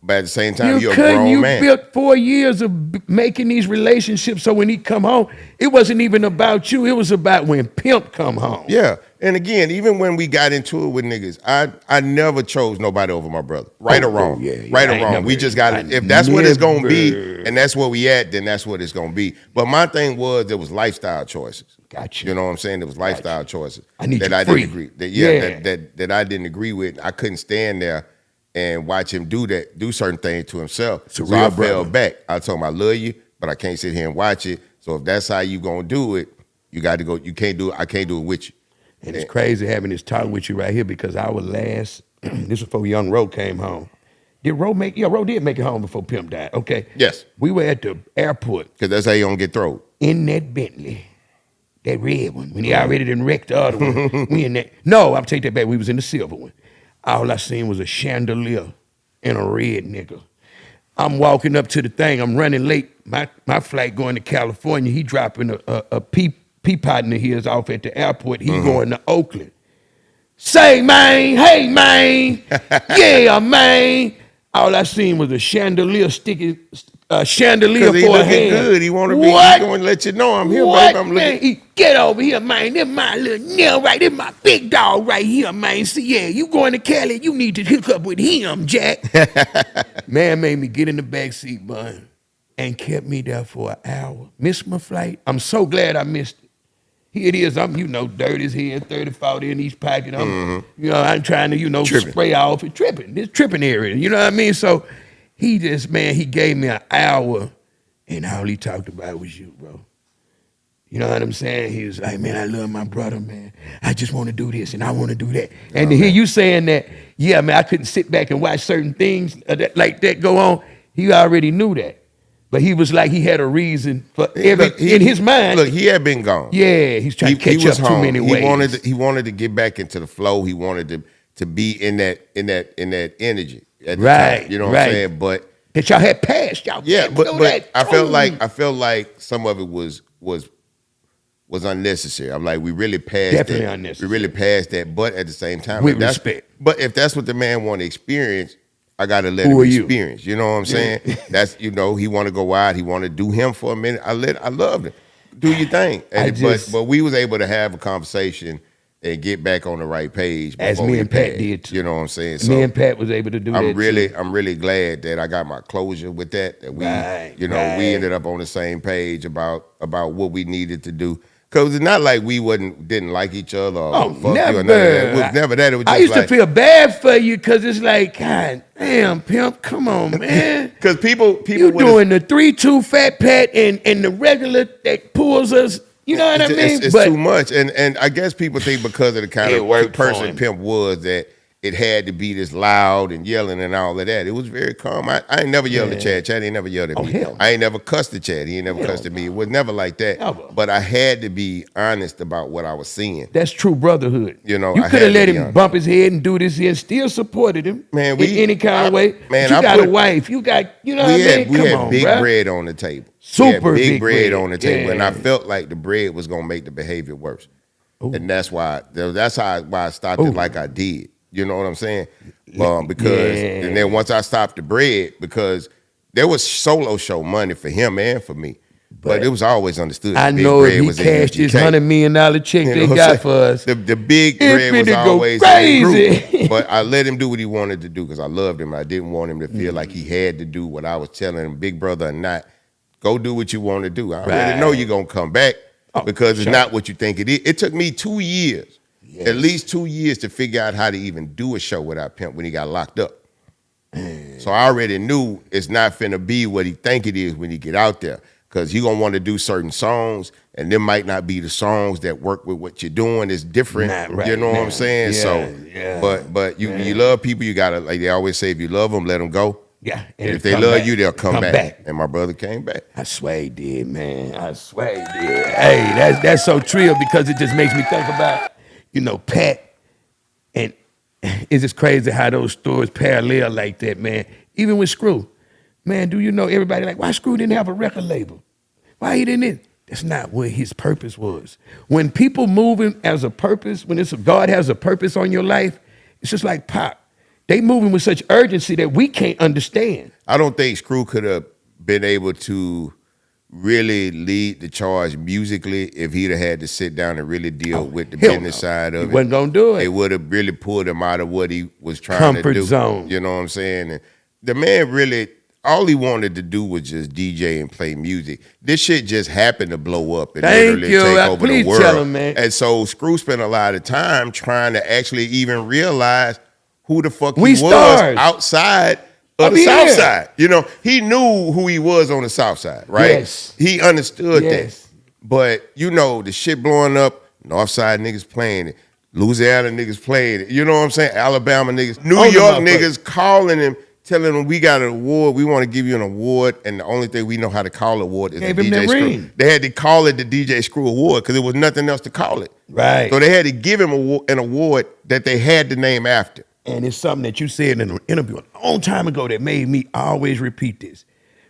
But at the same time, You you're a couldn't. grown You man. built 4 years of making these relationships. So when he come home, it wasn't even about you. It was about when Pimp come home. Yeah. And again, even when we got into it with niggas, I never chose nobody over my brother. Right or wrong. yeah. Right I or ain't wrong. never- We just got I to, if that's what it's going to be, never- and that's where we at, then that's what it's going to be. But my thing was, there was lifestyle choices. Gotcha. You know what I'm saying? There was lifestyle choices I need that you I free. didn't agree. Yeah. That I didn't agree with. I couldn't stand there and watch him do certain things to himself. It's a So real I fell brother. back. I told him I love you, but I can't sit here and watch it. So if that's how you gonna do it, you got to go. You can't do it. I can't do it with you. And it's crazy having this talk with you right here because our last, this was before Young Ro came home. Did Ro make, yeah, Ro did make it home before Pimp died. Okay. Yes. We were at the airport Because that's how you don't get thrown. in that Bentley, that red one, when he already done wrecked the other one. We in that, no, I'll take that back. We was in the silver one. All I seen was a chandelier and a red nigga. I'm walking up to the thing. I'm running late. My flight going to California. He dropping a partner here is off at the airport. He going to Oakland. Say, man, hey, man, yeah, man. All I seen was a chandelier chandelier Because he for a looking hand. good. He want to be. He What? going to let you know I'm here, What, baby. I'm man? looking. Get over here, man. This my little nail right. This my big dog right here, man. See, yeah, you going to Cali, you need to hook up with him, Jack. Man made me get in the back seat, Bun, and kept me there for an hour. Missed my flight. I'm so glad I missed it. Here it is. I'm, dirty as hell, 30, 40 in each pocket. I'm trying to, Tripping. spray off and tripping. This tripping area, you know what I mean? So he gave me an hour, and all he talked about was you, bro. You know what I'm saying? He was like, man, I love my brother, man. I just want to do this, and I want to do that. And to hear you saying that, yeah, man, I couldn't sit back and watch certain things like that go on. He already knew that. But he was like, he had a reason for in his mind. Look, he had been gone. Yeah, he's trying to catch up too many ways. He wanted to get back into the flow. He wanted to be in that energy at the Right, time. You know what I'm saying? But that y'all had passed. Y'all but I felt like some of it was unnecessary. I'm like, we really passed Definitely that. unnecessary. We really passed that. But at the same time, With respect. But if that's what the man want to experience, I got to let Who him are you? experience. You know what I'm saying? That's he want to go out. He want to do him for a minute. I loved him. Do your thing. But we was able to have a conversation and get back on the right page. As before me we and Pat passed. did too. You know what I'm saying? Me and Pat was able to do that. I'm really glad that I got my closure with that. That we, we ended up on the same page about what we needed to do. Cause it's not like we didn't like each other. Or fuck never. You or none of that. It was never that. It was just I used to feel bad for you because it's like, God damn, pimp, come on, man. Because people you doing the 3-2 fat pat and the regular that pulls us. You know what I mean? It's too much, and I guess people think because of the kind of person for Pimp was that it had to be this loud and yelling and all of that. It was very calm. I ain't never yelled at Chad. Chad ain't never yelled at me. Hell no. I ain't never cussed at Chad. He ain't never cussed at me. It was never like that. Never. But I had to be honest about what I was seeing. That's true brotherhood. You know, you I could had have to let be him honest. bump his head and do this here and still supported him Man, in any kind of way. Man, But you I got put- a wife. You got, you know what I mean? We Come had on, big bruh. bread on the table. Super we had big bread bread. on the table, and I Yeah. felt like the bread was gonna make the behavior worse. Ooh. And that's why I stopped it like I did. You know what I'm saying? Because and then once I stopped the bread, because there was solo show money for him and for me, but it was always understood. I Big know bread if he was in cashed his UGK. $100 million check You know they what I'm got saying? for us, The big it bread was finna go always in the crazy. group. But I let him do what he wanted to do because I loved him. I didn't want him to feel like he had to do what I was telling him, big brother or not. Go do what you want to do. I already know you're going to come back because it's not what you think it is. It took me 2 years, at least 2 years to figure out how to even do a show without Pimp when he got locked up. So I already knew it's not finna be what he think it is when he get out there because he going to want to do certain songs and them might not be the songs that work with what you're doing. It's different. You know what I'm saying? But you love people. You got to, like they always say, if you love them, let them go. Yeah. And if they love you, they'll come back. And my brother came back. I swear he did, man. I swear he did. Hey, that's so Trill because it just makes me think about, Pat. And it's just crazy how those stories parallel like that, man. Even with Screw. Man, do you know everybody like, why Screw didn't have a record label? Why he didn't? That's not what his purpose was. When people moving as a purpose, when God has a purpose on your life, it's just like Pop. They moving with such urgency that we can't understand. I don't think Screw could have been able to really lead the charge musically if he'd have had to sit down and really deal with the business side of it. He wasn't gonna do it. It would have really pulled him out of what he was trying to do. Comfort zone. You know what I'm saying? And the man really, all he wanted to do was just DJ and play music. This shit just happened to blow up and literally take over the world. Tell him, man. And so Screw spent a lot of time trying to actually even realize who the fuck he was outside of the South Side. You know, he knew who he was on the South Side, right? Yes. He understood that. But, the shit blowing up, North Side niggas playing it, Louisiana niggas playing it, you know what I'm saying? Alabama niggas, New York niggas calling him, telling him, we got an award, we want to give you an award, and the only thing we know how to call an award is the DJ Screw. They had to call it the DJ Screw Award because there was nothing else to call it. Right. So they had to give him an award that they had to name after. And it's something that you said in an interview a long time ago that made me always repeat this.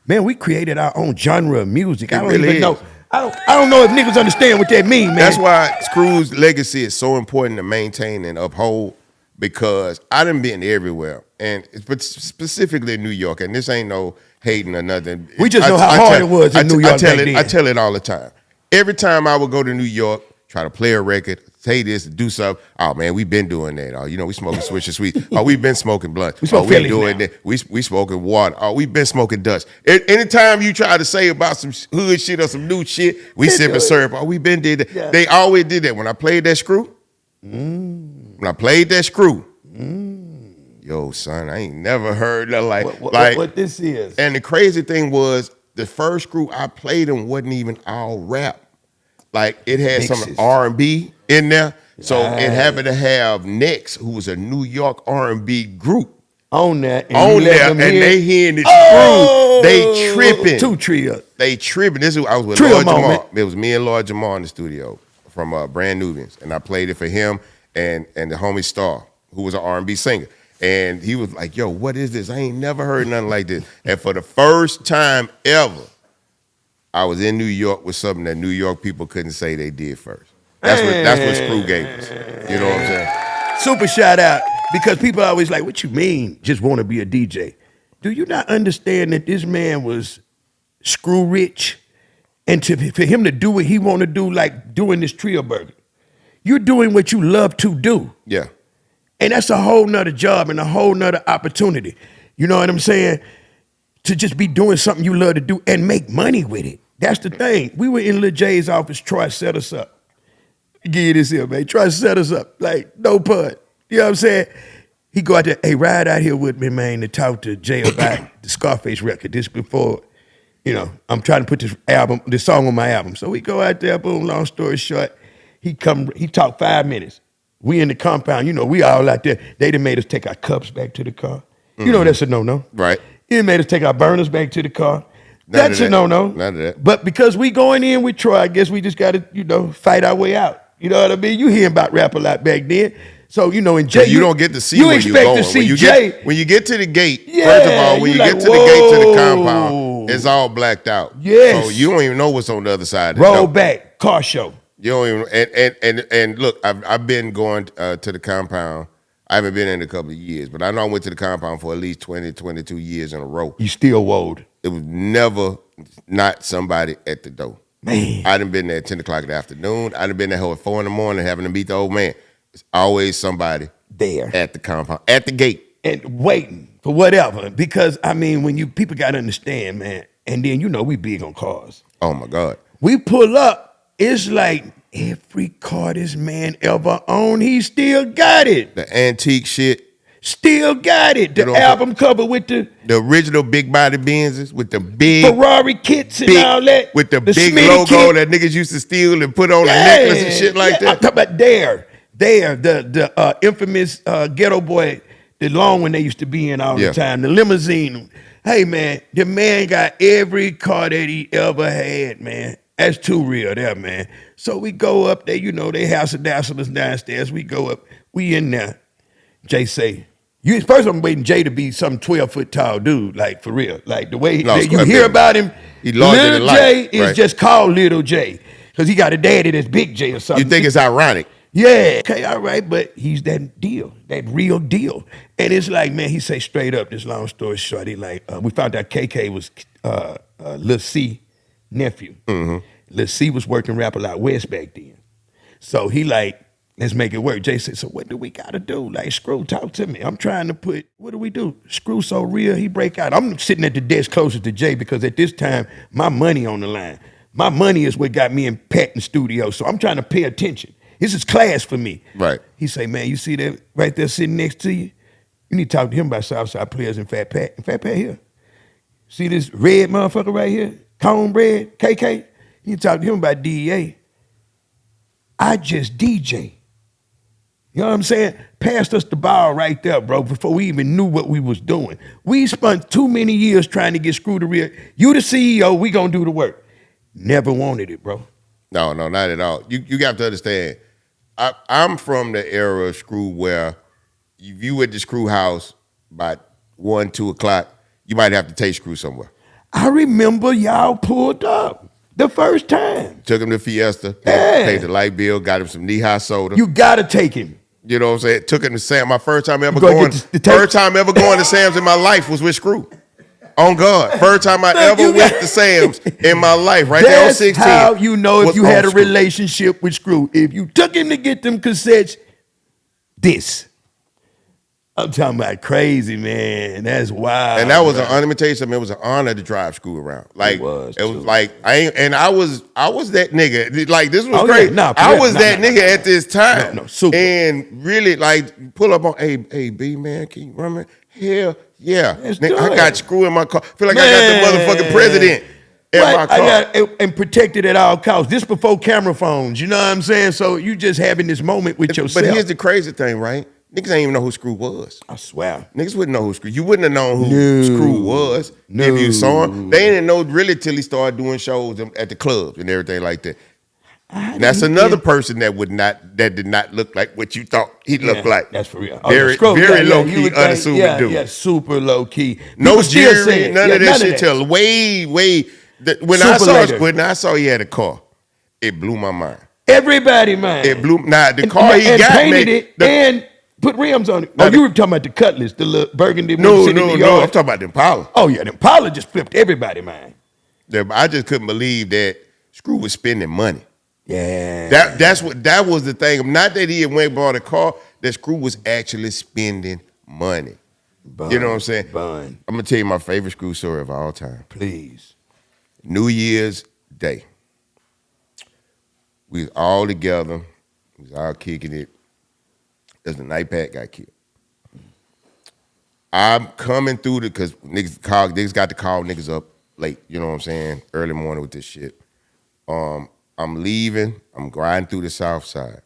Man, we created our own genre of music. I don't even know. I don't know if niggas understand what that mean, man. That's why Screw's legacy is so important to maintain and uphold, because I done been everywhere, and but specifically in New York, and this ain't no hating or nothing. We just know how hard it was in New York back then. I tell it all the time. Every time I would go to New York, try to play a record, say this, do something. Oh man, we been doing that. Oh, we smoking Swisher Sweet. Oh, we been smoking blunt. We smoke we Phillies doing now. that. We smoking water. Oh, we been smoking Dutch. Anytime you try to say about some hood shit or some new shit, we sipping syrup. Oh, we been did that. Yeah. They always did that. When I played that Screw, yo, son, I ain't never heard that What this is. And the crazy thing was, the first Screw I played him wasn't even all rap. Like, it had some Mixes. R&B in there. So it happened to have Next, who was a New York R&B group, On there. And on you let there, them and hear- they hearing this Oh! Screw. They tripping. Two Trill. They tripping. I was with Trill Lord Jamal. moment. It was me and Lord Jamal in the studio from Brand Nubians, and I played it for him and the homie Star, who was an R&B singer. And he was like, yo, what is this? I ain't never heard nothing like this. And for the first time ever, I was in New York with something that New York people couldn't say they did first. That's what Screw gave us. You know what I'm saying? Super shout out, because people are always like, what you mean just want to be a DJ? Do you not understand that this man was screw rich? And for him to do what he want to do, like doing this Trill burger, you're doing what you love to do. Yeah. And that's a whole nother job and a whole nother opportunity. You know what I'm saying? To just be doing something you love to do and make money with it. That's the thing. We were in Lil Jay's office. Troy set us up. Give you this here, man. Troy set us up. Like, no pun. You know what I'm saying? He go out there, hey, ride out here with me, man, to talk to Jay about the Scarface record. This before, I'm trying to put this song on my album. So we go out there, boom, long story short. He talked 5 minutes. We in the compound, we all out there. They done made us take our cups back to the car. You know that's a no-no. Right. He done made us take our burners back to the car. None That's of a that. no-no. None of that. But because we going in with Troy, I guess we just got to, fight our way out. You know what I mean? You hearing about rap a lot back then. So, and Jay, You don't get to see you where you're expect going. to see when you Jay. when you get to the gate, Yeah, first of all, when you you like, get to the gate to the whoa. compound, it's all blacked out. Yes. So you don't even know what's on the other side of the Roll door. back, car show. You don't even and look, I've been going to the compound. I haven't been in a couple of years, but I know I went to the compound for at least 20, 22 years in a row. You still woed. It was never not somebody at the door. Man. I done been there at 10 o'clock in the afternoon. I done been there at 4 in the morning having to meet the old man. It's always somebody There. at the compound, at the gate. And waiting for whatever. Because, when people got to understand, man, and then, we big on cars. Oh my God. We pull up, it's like every car this man ever owned, he still got it. The antique shit. Still got it. The You know, album cover with the The original big body Benzes with the big, Ferrari kits and all that. with the big Smitty logo kit. that niggas used to steal and put on a necklace and shit like I'm that. talking about the infamous ghetto boy, the long one they used to be in all Yeah. the time, the limousine. Hey, man, the man got every car that he ever had, man. That's too real there, man. So we go up there, they house of dazzlers downstairs. We go up, we in there. Jay say, first I'm waiting Jay to be some 12-foot tall dude, like for real. Like the way No, you square hear big. about him, He larger Little than life, Jay is right. just called Little Jay. Because he got a daddy that's Big J or something. You think it's ironic? Yeah, okay, all right, but he's that deal, that real deal. And it's like, man, he say straight up, this long story short, he like, we found out KK was Lil C nephew. Mm-hmm. Lil C was working rap a lot west back then. So he like, let's make it work. Jay said, so what do we got to do? Like, Screw, talk to me. I'm trying to what do we do? Screw so real, he break out. I'm sitting at the desk closest to Jay because at this time, my money on the line. My money is what got me in Pat in studio, so I'm trying to pay attention. This is class for me. Right. He say, man, you see that right there sitting next to you? You need to talk to him about Southside Players and Fat Pat. And Fat Pat here. See this red motherfucker right here? Cornbread, KK? You need to talk to him about DEA. I just DJ. You know what I'm saying? Passed us the ball right there, bro, before we even knew what we was doing. We spent too many years trying to get Screw to real. You the CEO, we gonna do the work. Never wanted it, bro. No, not at all. You got to understand, I'm from the era of Screw where if you at the Screw house by 1, 2 o'clock, you might have to take Screw somewhere. I remember y'all pulled up. The first time. Took him to Fiesta, Yeah. paid the light bill, got him some knee-high soda. You gotta take him. You know what I'm saying? Took him to Sam. My first time ever gonna going. get the tape? First time ever going to Sam's in my life was with Screw. On God. First time I ever you went got- to Sam's in my life. Right there on That's 16. how you know if was you had on a Screw. relationship with Screw. If you took him to get them cassettes, this. I'm talking about crazy, man. That's wild. And that was bro. let me tell you something. It was an honor to drive Screw around. Like was, it was too. like I was that nigga. Like this was Oh, yeah. crazy. Nah, for I real. was Nah, that nah, nigga nah, at this time. No, super. And really like pull up on hey B man, can you run me? Hell yeah. Let's Nigga, do I it. got Screw in my car. Feel like I got the motherfucking president in What? my car. I got and protected at all costs. This before camera phones. You know what I'm saying? So you just having this moment with yourself. But here's the crazy thing, right? Niggas ain't even know who Screw was. I swear. Niggas wouldn't know who Screw. You wouldn't have known who No. Screw was if you saw him. They didn't know really till he started doing shows at the clubs and everything like that. And that's another person that did not look like what you thought he looked like. That's for real. Very, Scroll, very low you key, would think- unassuming dude. Yeah, super low key. No People still say jewelry, it. none Yeah, of that shit. Till way. When I saw he had a car, it blew my mind. Everybody, man. It blew. Nah, the car he and got painted made, it and put rims on it. Now Oh, the- you were talking about the Cutlass, the little burgundy one No, sitting in no, the no. yard. I'm talking about the Impala. Oh yeah, the Impala just flipped everybody, man. I just couldn't believe that Screw was spending money. Yeah. That was the thing. Not that he had went and bought a car. That Screw was actually spending money. You know what I'm saying? Bun. I'm gonna tell you my favorite Screw story of all time. Please. New Year's Day. We was all together. We was all kicking it. As the night Pat got killed. I'm coming through because niggas got to call niggas up late. You know what I'm saying? Early morning with this shit. I'm leaving. I'm grinding through the south side.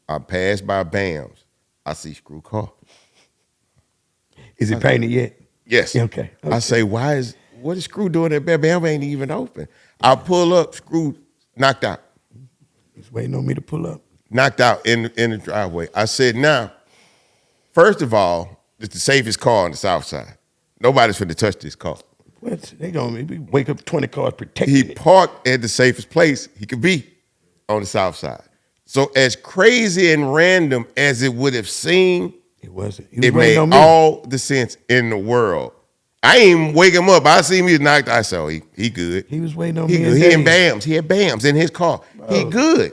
I pass by Bam's. I see Screw car. Is it painted yet? Yes. Okay. I say, what is Screw doing at Bam? Bam ain't even open. I pull up, Screw knocked out. He's waiting on me to pull up. Knocked out in the driveway. I said, now, first of all, it's the safest car on the south side. Nobody's finna touch this car. What? They gonna wake up 20 cars protecting He it. parked at the safest place he could be on the south side. So as crazy and random as it would have seemed, It wasn't. He was it waiting made on me. all the sense in the world. I ain't even wake him up. I see him, he knocked. I said, oh, he good. He was waiting on He me. good. and He in Dave. Bams. He had Bams in his car. He good.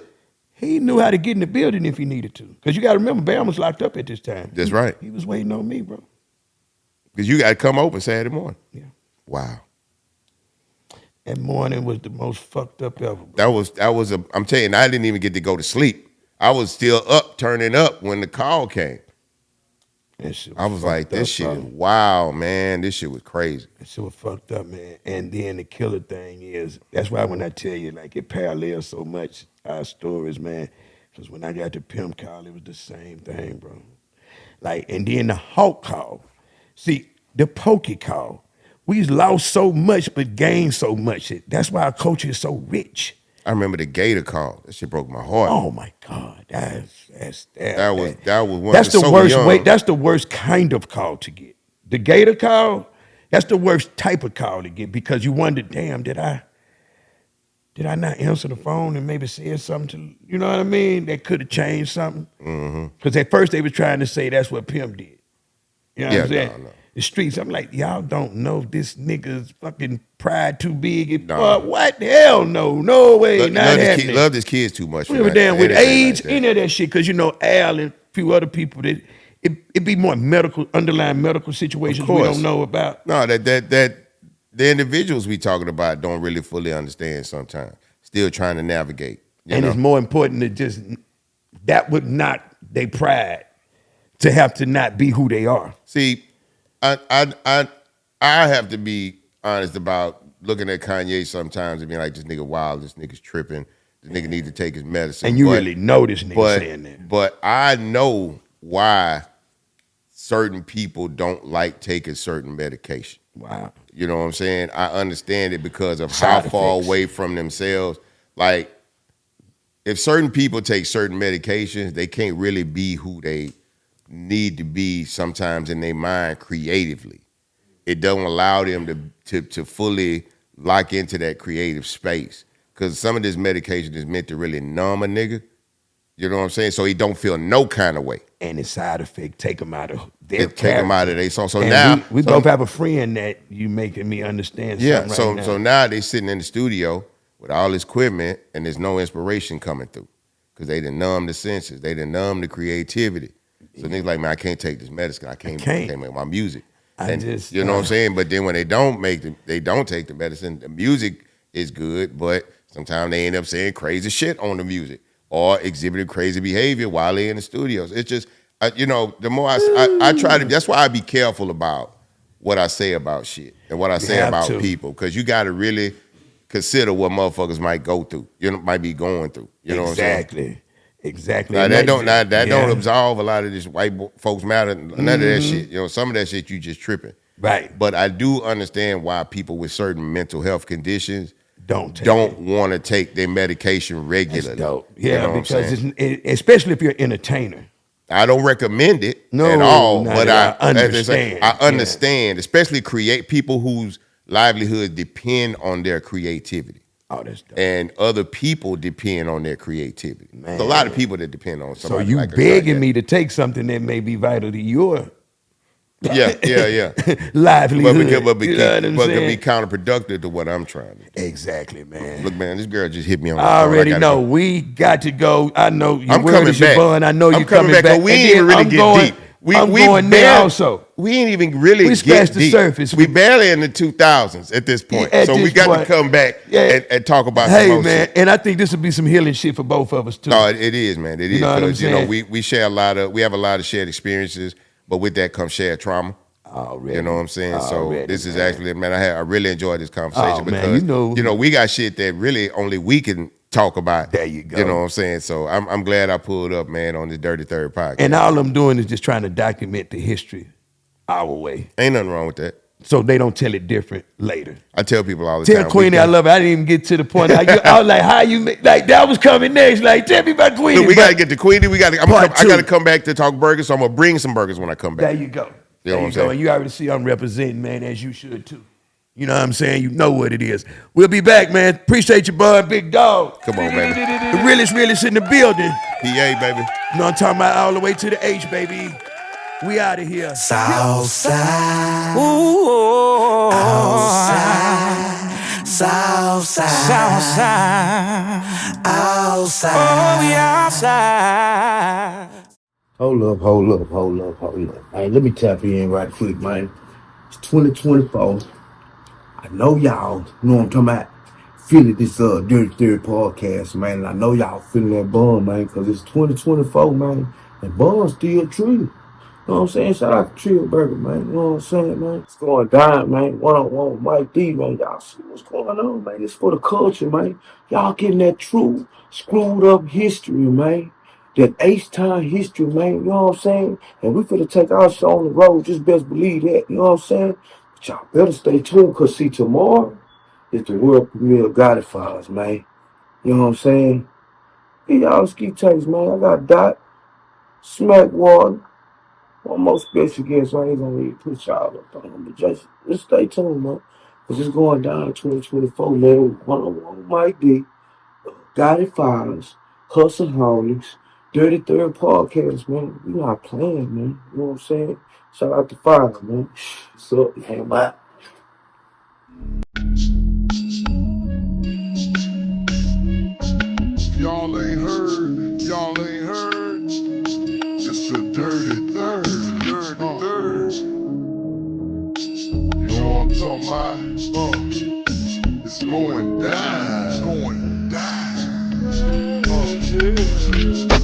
He knew how to get in the building if he needed to. Because you got to remember, Bam was locked up at this time. That's right. He was waiting on me, bro. Because you got to come open Saturday morning. Yeah. Wow. That morning was the most fucked up ever, bro. That was I'm telling you, I didn't even get to go to sleep. I was still up, turning up when the call came. That shit I was like, fucked this up, shit bro. is wild, man. This shit was crazy. That shit was fucked up, man. And then the killer thing is, that's why when I tell you, like, it parallels so much our stories, man. Because when I got to Pimp Call, it was the same thing, bro. Like, and then the Hawk call. See, the Pokey call. We lost so much, but gained so much. That's why our culture is so rich. I remember the Gator call. That shit broke my heart. Oh my God, that that was one. That's the so worst young. way. That's the worst kind of call to get. The Gator call. That's the worst type of call to get because you wonder, damn, did I not answer the phone and maybe said something to you know what I mean? That could have changed something. Because at first they was trying to say that's what Pimp did. You know what I'm saying? No. The streets. I'm like, y'all don't know this nigga's fucking pride too big. No. What? Hell no. No way. Not happening. Love this kids too much. We were down with anything AIDS, like that. any of that shit, because you know Al and a few other people that it be more underlying medical situations we course. don't know about. No, that the individuals we talking about don't really fully understand sometimes. Still trying to navigate. You And know? it's more important to just that would not their pride to have to not be who they are. See, I have to be honest about looking at Kanye sometimes and being like, this nigga wild, this nigga's tripping, this nigga need to take his medicine. And you really know this nigga saying that. But I know why certain people don't like taking certain medication. Wow. You know what I'm saying? I understand it because of Side how far effects. away from themselves. Like, if certain people take certain medications, they can't really be who they need to be sometimes in their mind creatively. It don't allow them to fully lock into that creative space. Because some of this medication is meant to really numb a nigga. You know what I'm saying? So he don't feel no kind of way. And the side effect, take them out of their Take them out of their song. So and now we both have a friend that you making me understand. Yeah. Something right So now. now they sitting in the studio with all this equipment and there's no inspiration coming through because they done numb the senses. They done numb the creativity. So niggas like, man, I can't take this medicine. I can't make my music. You know what I'm saying? But then when they don't take the medicine, the music is good, but sometimes they end up saying crazy shit on the music or exhibiting crazy behavior while they're in the studios. It's just, the more I try to, that's why I be careful about what I say about shit and what I say about people, because you got to really consider what motherfuckers might go through, might be going through. You know what I'm saying? Exactly. Now, that don't absolve a lot of this white folks matter, none of that shit. Some of that shit you just tripping. Right. But I do understand why people with certain mental health conditions don't want to take their medication regularly. That's dope. Yeah, because especially if you're an entertainer. I don't recommend it at all, but I understand. I understand, especially people whose livelihood depend on their creativity. Oh, that's dope. And other people depend on their creativity. There's a lot of people that depend on somebody. So you like begging me to take something that may be vital to your livelihood. But can be counterproductive to what I'm trying to do. Exactly, man. Look, man, this girl just hit me on the I phone. already know. We got to go. I know your I'm word coming is your back. bun. I know you're coming back. We ain't even really get deep. I'm going there also. We ain't even really we scratched the surface. We barely in the 2000s at this point. So we got to come back and talk about some more man, shit. and I think this will be some healing shit for both of us too. No, it is, man. It is. You know what I'm saying? We share we have a lot of shared experiences, but with that comes shared trauma. Already. You know what I'm saying? Already, so this is actually, man, I really enjoyed this conversation because we got shit that really only we can talk about. There you go. You know what I'm saying? So I'm glad I pulled up, man, on the Dirty Third podcast. And all I'm doing is just trying to document the history our way. Ain't nothing wrong with that. So they don't tell it different later. I tell people all the time. Tell Queenie I love her. I didn't even get to the point. I was like, how you make, like that was coming next. Like, tell me about Queenie. Look, we gotta get to Queenie. I gotta come back to talk burgers, so I'm gonna bring some burgers when I come back. There you go. You know what I'm saying? And you already see I'm representing, man, as you should too. You know what I'm saying? You know what it is. We'll be back, man. Appreciate you, bud, big dog. Come on, baby. The realest in the building. PA, baby. You know what I'm talking about? All the way to the H, baby. We out of here. Southside. Ooh. Outside. Southside. Southside. Outside. Oh, we outside. Hold up. Hey, let me tap in right quick, man. It's 2024. I know y'all, you know what I'm talking about, feeling this Dirty Third podcast, man. And I know y'all feeling that bun, man, because it's 2024, man. And bun's still Trill. You know what I'm saying? Shout out to Trill Burger, man. You know what I'm saying, man? It's going down, man. One-on-one with Mike D, man. Y'all see what's going on, man. It's for the culture, man. Y'all getting that true, screwed up history, man. That H-Town history, man, you know what I'm saying? And we finna take our show on the road, just best believe that, you know what I'm saying? But y'all better stay tuned, because see, tomorrow is the world premiere of God Files, man. You know what I'm saying? Hey, y'all ski takes, man. I got Dot, Smack Water, one more special guest. I ain't gonna really put y'all up on them, but just stay tuned, man. Because it's going down in 2024, man. One-on-one with Mike D, God Files, Hustleholics, Dirty Third podcast, man. We not playing, man. You know what I'm saying? Shout out to Fire, man. What's up, man? Bye. Y'all ain't heard. It's the Dirty Third. You know what I'm talking about? It's going down. Yeah.